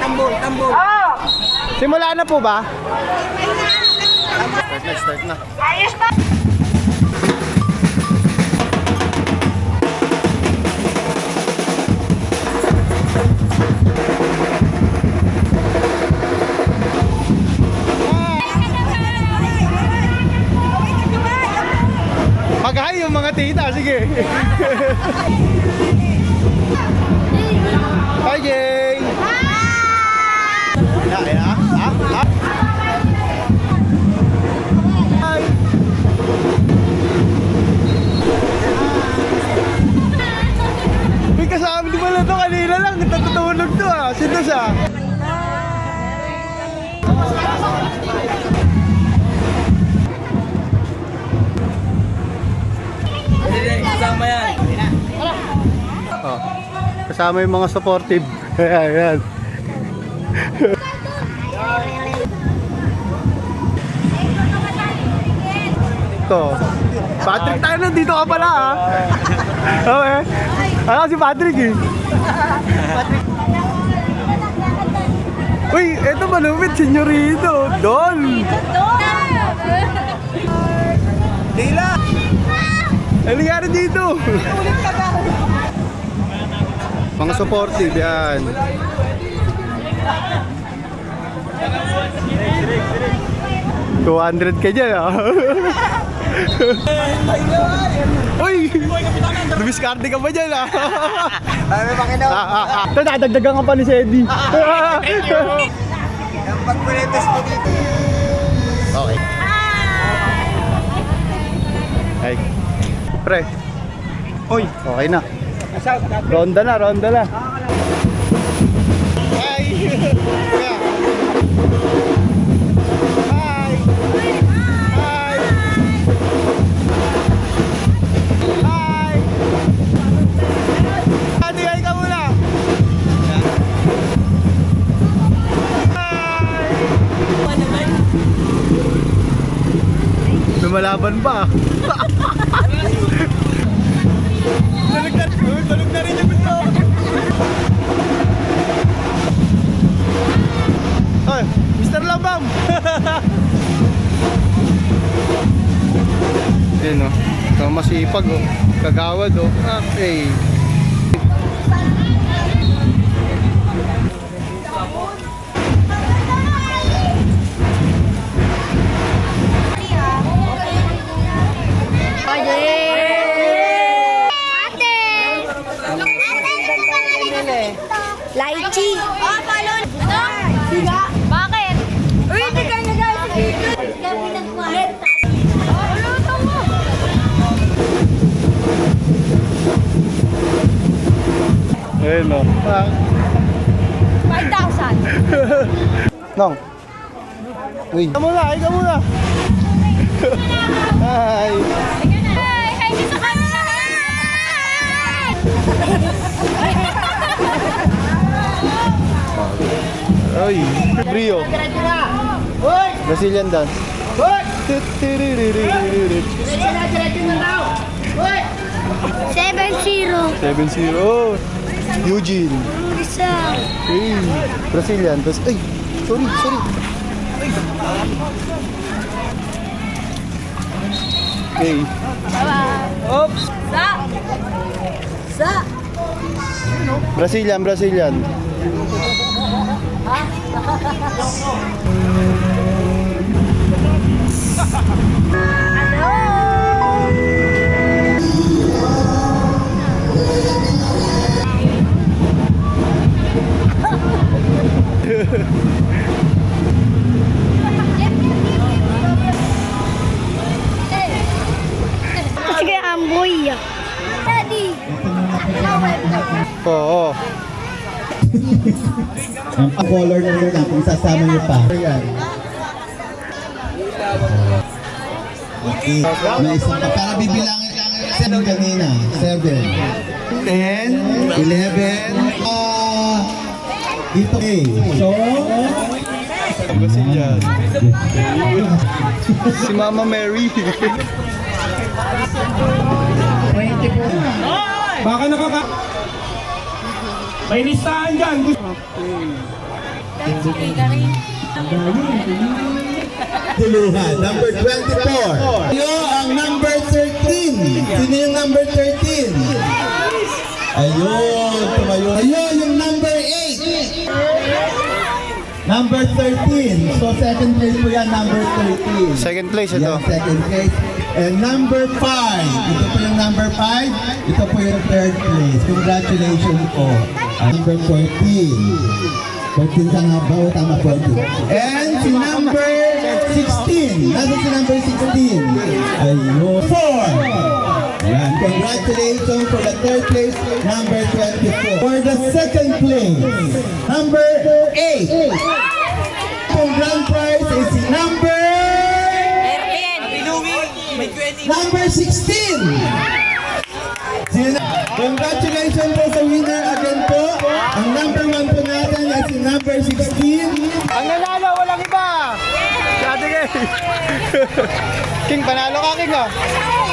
tambol, tambol. Simula na po ba? Start na. Ayos na. Mag-hi yung mga tita, sige. Hi, Jay! Hi! May kasama, di ba na ito kanina lang? Natutulog to Sino siya? Kasama yan. Oh, kasama yung mga supportive. Ayan. Ito. Patrick, tayo nandito ka pala Okay. Ano si Patrick Patrick. Uy, eto malupit, senyorito. Don. Dila. Ano nangyari dito? Mga supportive yan. $200 ka dyan Uy! Dumiskarte ka ba dyan Ano ba kinawa? Ito, dadagdagan ka pa ni Sedi. Ang pagpulitas mo dito. Okay. Ay. Pre. Uy, okay na. Ronda na. Hi. Hi. Hi. Hi. Ate, hi ka muna. Hi. Lumalaban pa. Tulog na rin yung gusto. Ay, Mr. Labam. Yan ito masipag kagawad Okay. Lychee. Balon. Siga. Bakit? Uy, hindi ka na guys. Kami nagkuhan. Luto mo. Ayun 5,000. Nong. Uy. Ikaw muna. Hi. Hi, dito kami na. Ay, Brio. Brazilian dance. 7-0. 7-0. Eugene. Isa. Hey, Brazilian. Ay, sorry. Okay. Bye-bye. Oops. Sa. Brazilian. Sige, amboy. Daddy. Oo. Ang color na yun lang kung sasama niyo pa. Ayan. Okay. May isang pa. Para bibilangin lang kanina. 7, 10, 11. Dito. Okay. So, Brazilian. Si Mama Mary. Baka nakaka... May listahan dyan. Okay. Tuluhan, number 24. Yo, ang number 13. Sino yung number 13? Ayun, tumayo. Ayun, yung number 8. Number 13. So, second place po yan, number 13. Second place ito. Yan, second place. And number 5. Ito po yung number 5. Ito po yung third place. Congratulations po. Number 14. 14 ka nga ba? O, tama 14. And si number 16. Nasa si number 16? Ayun. 4. Yan. Congratulations for the third place, number 24. For the second place, number 8. Ang grand prize is si number 16. Congratulations po sa winner again po. Ang number 1 po natin ay si number 16. Ang nanalo, walang iba! Si Ate King! King, panalo ka, King, oh!